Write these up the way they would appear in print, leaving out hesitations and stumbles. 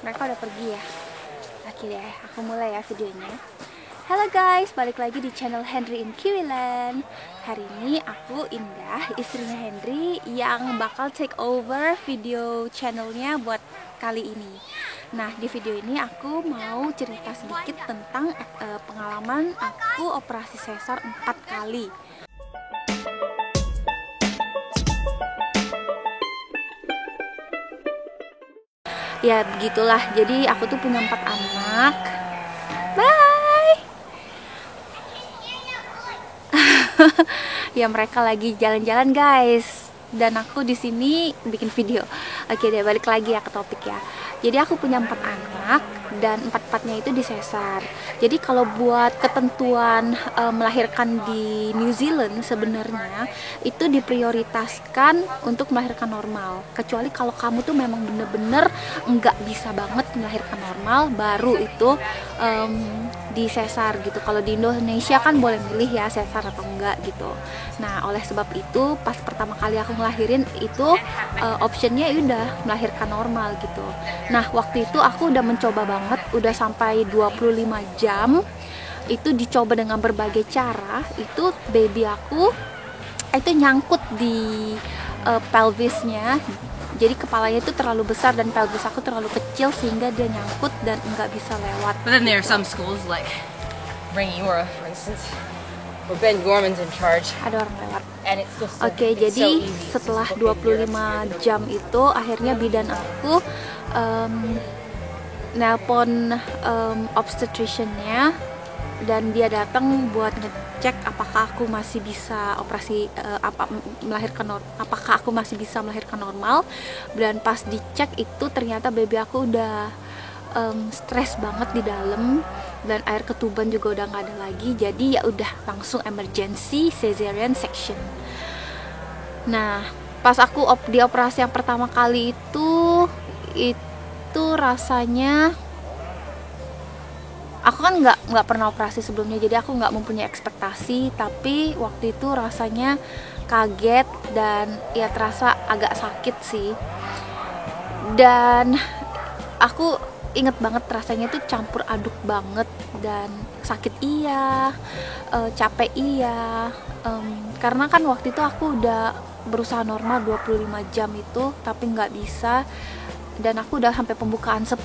Mereka udah pergi ya. Oke deh, aku mulai ya videonya. Halo guys, balik lagi di channel Henry in Kiwiland. Hari ini aku Indah, istrinya Henry, yang bakal take over video channelnya buat kali ini. Nah, di video ini aku mau cerita sedikit tentang pengalaman aku operasi sesar 4 kali. Ya begitulah, jadi aku tuh punya 4 anak. Bye. Ya mereka lagi jalan-jalan guys, dan aku di sini bikin video. Oke deh, balik lagi ya ke topik ya. Jadi aku punya 4 anak dan 4-4-nya itu disesar. Jadi kalau buat ketentuan melahirkan di New Zealand sebenarnya itu diprioritaskan untuk melahirkan normal. Kecuali kalau kamu tuh memang bener-bener nggak bisa banget melahirkan normal, baru itu disesar gitu. Kalau di Indonesia kan boleh milih ya sesar atau enggak gitu. Nah oleh sebab itu pas pertama kali aku ngelahirin itu optionnya udah melahirkan normal gitu. Nah waktu itu aku udah mencoba banget, udah sampai 25 jam itu dicoba dengan berbagai cara. Itu baby aku itu nyangkut di pelvisnya. Jadi kepalanya itu terlalu besar dan pelvis aku terlalu kecil sehingga dia nyangkut dan nggak bisa lewat. But then there are some schools like Rangiora, for instance, where Ben Gorman's in charge. Ada orang lewat. And it's just Oke, it's jadi so easy. setelah Just book in your 25 jam itu akhirnya bidan aku nelpon obstetriciannya dan dia datang buat ngecek apakah aku masih bisa operasi apakah aku masih bisa melahirkan normal. Dan pas dicek itu ternyata baby aku udah stres banget di dalam dan air ketuban juga udah nggak ada lagi. Jadi ya udah langsung emergency cesarean section. Nah pas aku di operasi yang pertama kali itu rasanya aku kan nggak pernah operasi sebelumnya, jadi aku nggak mempunyai ekspektasi. Tapi waktu itu rasanya kaget dan ya terasa agak sakit sih. Dan aku inget banget rasanya itu campur aduk banget, dan sakit iya, capek iya, karena kan waktu itu aku udah berusaha normal 25 jam itu tapi nggak bisa. Dan aku udah sampai pembukaan 10,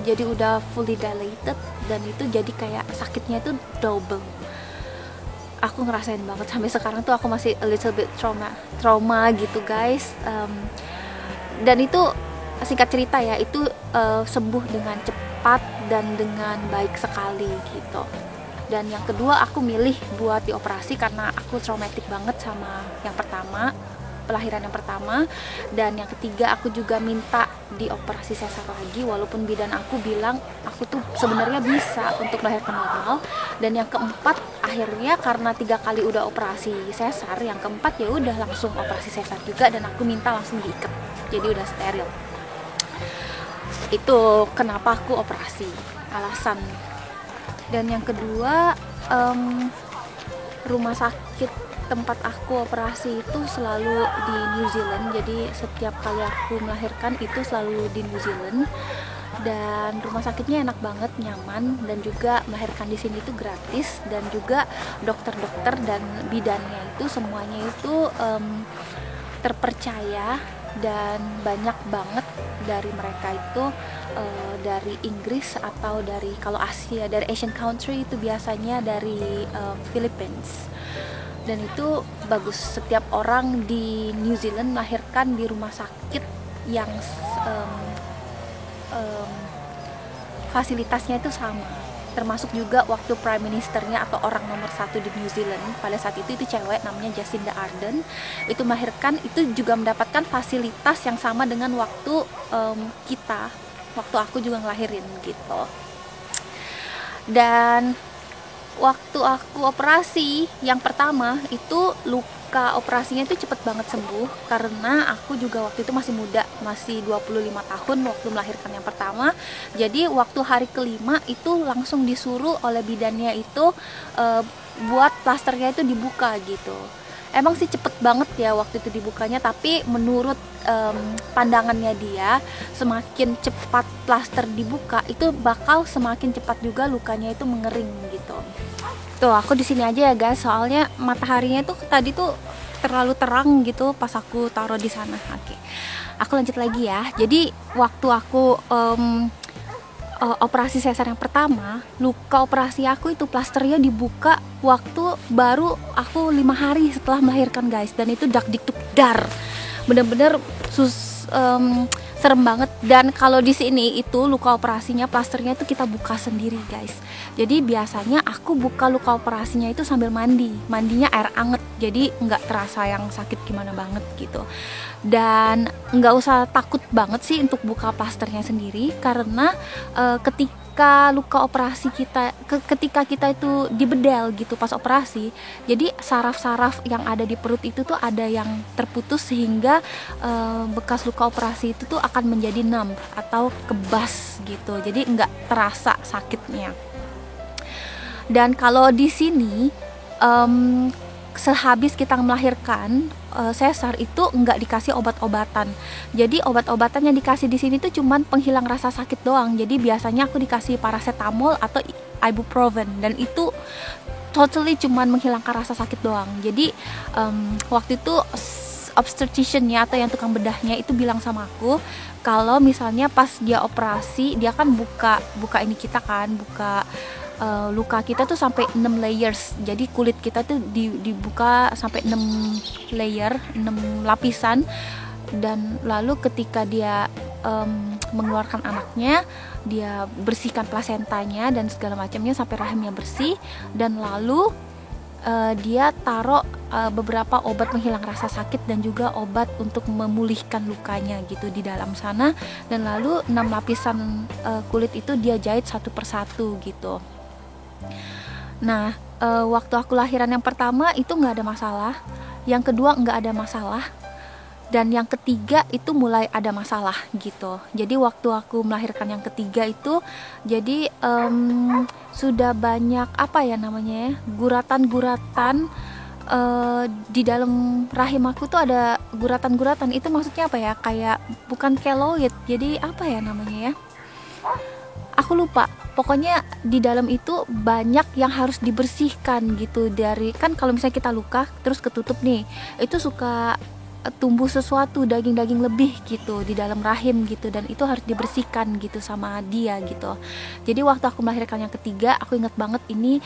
jadi udah fully dilated, dan itu jadi kayak sakitnya itu double. Aku ngerasain banget sampai sekarang tuh aku masih a little bit trauma gitu guys. Dan itu singkat cerita ya, itu sembuh dengan cepat dan dengan baik sekali gitu. Dan yang kedua aku milih buat dioperasi karena aku traumatik banget sama yang pertama, pelahiran yang pertama. Dan yang ketiga aku juga minta dioperasi sesar lagi, walaupun bidan aku bilang aku tuh sebenarnya bisa untuk melahirkan normal. Dan yang keempat akhirnya karena 3 kali udah operasi sesar, yang keempat ya udah langsung operasi sesar juga, dan aku minta langsung diikat, jadi udah steril. Itu kenapa aku operasi, alasan. Dan yang kedua, rumah sakit tempat aku operasi itu selalu di New Zealand. Jadi setiap kali aku melahirkan itu selalu di New Zealand. Dan rumah sakitnya enak banget, nyaman, dan juga melahirkan di sini itu gratis. Dan juga dokter-dokter dan bidannya itu semuanya itu terpercaya, dan banyak banget dari mereka itu dari Inggris atau dari, kalau Asia, dari Asian country itu biasanya dari Philippines. Dan itu bagus, setiap orang di New Zealand melahirkan di rumah sakit yang fasilitasnya itu sama. Termasuk juga waktu Prime Ministernya atau orang nomor 1 di New Zealand pada saat itu cewek namanya Jacinda Ardern, itu melahirkan itu juga mendapatkan fasilitas yang sama dengan waktu waktu aku juga ngelahirin gitu. Dan waktu aku operasi yang pertama itu luka operasinya itu cepet banget sembuh, karena aku juga waktu itu masih muda, masih 25 tahun waktu melahirkan yang pertama. Jadi waktu hari kelima itu langsung disuruh oleh bidannya itu buat plasternya itu dibuka gitu. emang sih cepet banget ya waktu itu dibukanya, tapi menurut pandangannya dia, semakin cepat plaster dibuka itu bakal semakin cepat juga lukanya itu mengering gitu. Tuh aku di sini aja ya guys, soalnya mataharinya tuh tadi tuh terlalu terang gitu pas aku taruh di sana. Oke, aku lanjut lagi ya. Jadi waktu aku operasi sesar yang pertama, luka operasi aku itu plasternya dibuka waktu baru aku 5 hari setelah melahirkan guys, dan itu dak dikduk dar, bener-bener serem banget. Dan kalau di sini itu luka operasinya plasternya itu kita buka sendiri guys. Jadi biasanya aku buka luka operasinya itu sambil mandinya air anget, jadi nggak terasa yang sakit gimana banget gitu. Dan nggak usah takut banget sih untuk buka plasternya sendiri, karena ketika luka operasi ketika kita itu dibedel gitu pas operasi, jadi saraf-saraf yang ada di perut itu tuh ada yang terputus, sehingga bekas luka operasi itu tuh akan menjadi numb atau kebas gitu, jadi nggak terasa sakitnya. Dan kalau di sini sehabis kita melahirkan sesar itu nggak dikasih obat-obatan. Jadi obat-obatan yang dikasih di sini tuh cuman penghilang rasa sakit doang. Jadi biasanya aku dikasih paracetamol atau ibuprofen, dan itu totally cuman menghilangkan rasa sakit doang. Jadi waktu itu obstetriciannya atau yang tukang bedahnya itu bilang sama aku, kalau misalnya pas dia operasi, dia kan buka ini kita kan, buka luka kita tuh sampai 6 layers. Jadi kulit kita tuh dibuka sampai 6 layer, 6 lapisan. Dan lalu ketika dia mengeluarkan anaknya, dia bersihkan plasentanya dan segala macamnya sampai rahimnya bersih, dan lalu dia taruh beberapa obat menghilang rasa sakit dan juga obat untuk memulihkan lukanya gitu di dalam sana. Dan lalu 6 lapisan kulit itu dia jahit satu persatu gitu. Nah, waktu aku lahiran yang pertama itu nggak ada masalah, yang kedua nggak ada masalah, dan yang ketiga itu mulai ada masalah gitu. Jadi waktu aku melahirkan yang ketiga itu, jadi sudah banyak apa ya namanya, guratan-guratan di dalam rahim aku tuh ada guratan-guratan. Itu maksudnya apa ya? Kayak bukan keloid, jadi apa ya namanya ya? Aku lupa. Pokoknya di dalam itu banyak yang harus dibersihkan gitu. Dari kan kalau misalnya kita luka terus ketutup nih, itu suka tumbuh sesuatu, daging-daging lebih gitu di dalam rahim gitu, dan itu harus dibersihkan gitu sama dia gitu. Jadi waktu aku melahirkan yang ketiga, aku ingat banget ini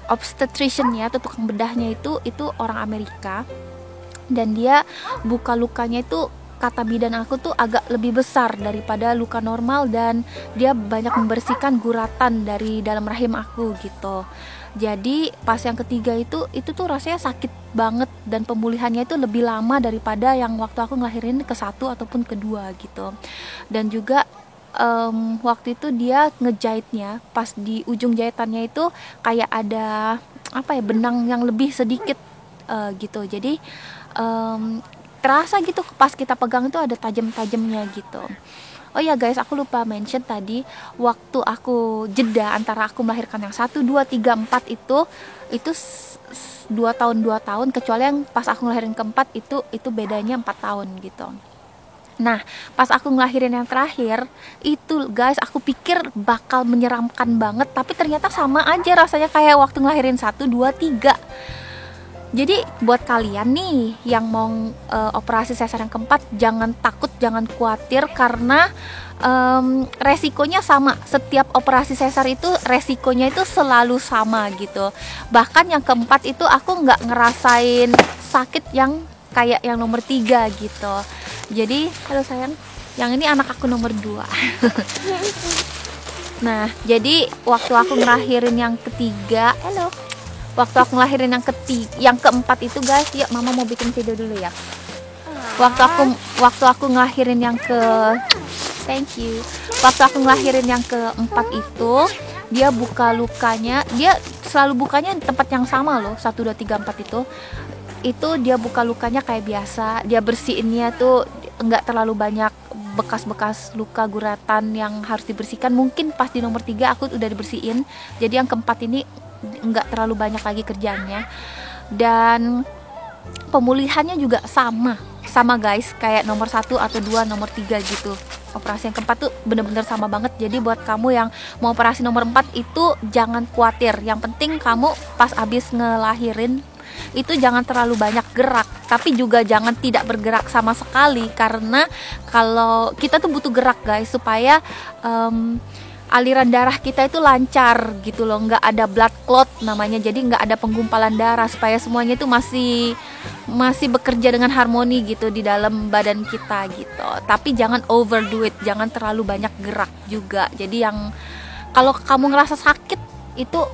obstetriciannya atau tukang bedahnya itu orang Amerika, dan dia buka lukanya itu, kata bidan aku tuh agak lebih besar daripada luka normal, dan dia banyak membersihkan guratan dari dalam rahim aku gitu. Jadi pas yang ketiga itu tuh rasanya sakit banget, dan pemulihannya itu lebih lama daripada yang waktu aku ngelahirin ke satu ataupun kedua gitu. Dan juga waktu itu dia ngejahitnya, pas di ujung jahitannya itu kayak ada apa ya, benang yang lebih sedikit gitu. Jadi terasa gitu pas kita pegang itu ada tajam-tajamnya gitu. Oh ya guys, aku lupa mention tadi, waktu aku jeda antara aku melahirkan yang 1, 2, 3, 4 itu 2 tahun, kecuali yang pas aku ngelahirin keempat itu bedanya 4 tahun gitu. Nah, pas aku ngelahirin yang terakhir itu guys, aku pikir bakal menyeramkan banget, tapi ternyata sama aja rasanya kayak waktu ngelahirin 1, 2, 3. Jadi buat kalian nih yang mau operasi sesar yang keempat, jangan takut, jangan khawatir, karena resikonya sama. Setiap operasi sesar itu resikonya itu selalu sama gitu. Bahkan yang keempat itu aku nggak ngerasain sakit yang kayak yang nomor 3 gitu. Jadi halo sayang, yang ini anak aku nomor 2. Nah, jadi waktu aku ngelahirin yang ketiga, waktu aku ngelahirin yang keempat itu guys, yuk mama mau bikin video dulu ya. Waktu aku ngelahirin yang thank you. Waktu aku ngelahirin yang keempat itu, dia buka lukanya, dia selalu bukanya di tempat yang sama loh, 1, 2, 3, 4 itu dia buka lukanya kayak biasa. Dia bersihinnya tuh nggak terlalu banyak bekas-bekas luka guratan yang harus dibersihkan. Mungkin pas di nomor 3 aku udah dibersihin, jadi yang keempat ini nggak terlalu banyak lagi kerjaannya. dan pemulihannya juga sama guys, kayak nomor 1 atau 2, nomor 3 gitu. Operasi yang keempat tuh bener-bener sama banget. Jadi buat kamu yang mau operasi nomor 4 itu jangan khawatir. Yang penting kamu pas abis ngelahirin itu jangan terlalu banyak gerak, tapi juga jangan tidak bergerak sama sekali, karena kalau kita tuh butuh gerak guys, supaya aliran darah kita itu lancar gitu loh, nggak ada blood clot namanya, jadi nggak ada penggumpalan darah, supaya semuanya itu masih bekerja dengan harmoni gitu di dalam badan kita gitu. Tapi jangan overdo it, jangan terlalu banyak gerak juga. Jadi yang kalau kamu ngerasa sakit itu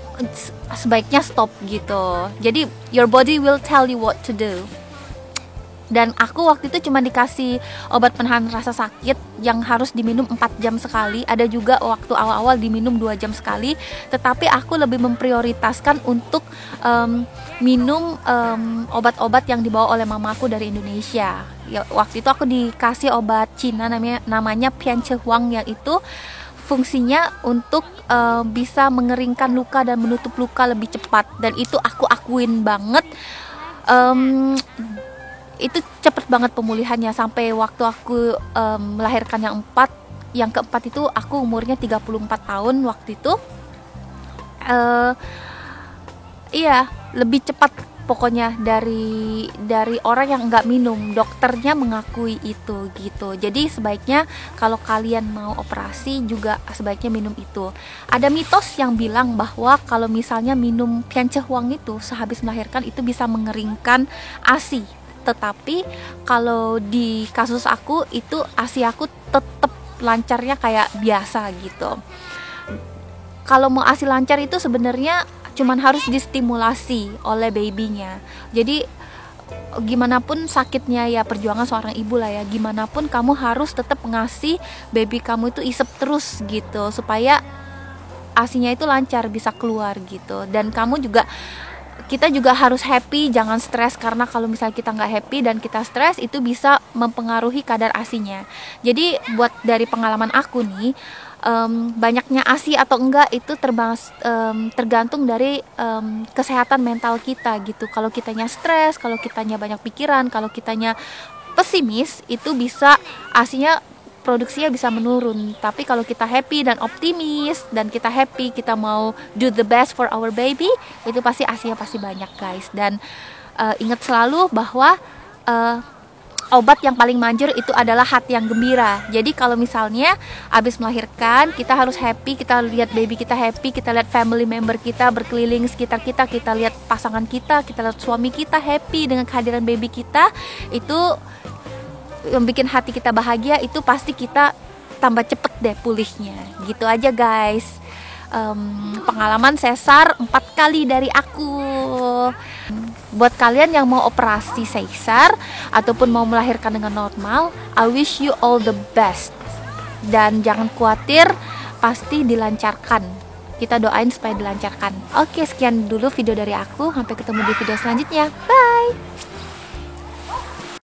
sebaiknya stop gitu. Jadi your body will tell you what to do. Dan aku waktu itu cuma dikasih obat penahan rasa sakit yang harus diminum 4 jam sekali. Ada juga waktu awal-awal diminum 2 jam sekali. Tetapi aku lebih memprioritaskan untuk minum obat-obat yang dibawa oleh mamaku dari Indonesia. Ya, waktu itu aku dikasih obat Cina namanya Pianchehwang, yang itu fungsinya untuk bisa mengeringkan luka dan menutup luka lebih cepat. Dan itu aku akuin banget. Itu cepet banget pemulihannya, sampai waktu aku melahirkan yang keempat itu aku umurnya 34 tahun waktu itu. Iya, lebih cepat pokoknya dari orang yang nggak minum. Dokternya mengakui itu gitu. Jadi sebaiknya kalau kalian mau operasi juga sebaiknya minum itu. Ada mitos yang bilang bahwa kalau misalnya minum Pianchehwang itu sehabis melahirkan itu bisa mengeringkan ASI. Tetapi kalau di kasus aku itu ASI aku tetap lancarnya kayak biasa gitu. Kalau mau ASI lancar itu sebenarnya cuman harus distimulasi oleh babynya. Jadi gimana pun sakitnya, ya perjuangan seorang ibu lah ya, gimana pun kamu harus tetap ngasih baby kamu itu isep terus gitu, supaya ASInya itu lancar bisa keluar gitu. Dan kita juga harus happy, jangan stres, karena kalau misalnya kita nggak happy dan kita stres itu bisa mempengaruhi kadar ASInya. Jadi buat dari pengalaman aku nih, banyaknya ASI atau enggak itu tergantung dari kesehatan mental kita gitu. Kalau kitanya stres, kalau kitanya banyak pikiran, kalau kitanya pesimis, itu bisa ASInya produksinya bisa menurun. Tapi kalau kita happy dan optimis dan kita happy, kita mau do the best for our baby, itu pasti ASInya pasti banyak guys. Dan ingat selalu bahwa obat yang paling manjur itu adalah hati yang gembira. Jadi kalau misalnya abis melahirkan, kita harus happy, kita lihat baby kita happy, kita lihat family member kita berkeliling sekitar kita, kita lihat pasangan kita lihat suami kita happy dengan kehadiran baby kita, itu yang bikin hati kita bahagia, itu pasti kita tambah cepet deh pulihnya. Gitu aja guys. Pengalaman sesar 4 kali dari aku. Buat kalian yang mau operasi sesar ataupun mau melahirkan dengan normal, I wish you all the best. Dan jangan khawatir, pasti dilancarkan. Kita doain supaya dilancarkan. Oke, sekian dulu video dari aku. Sampai ketemu di video selanjutnya. Bye.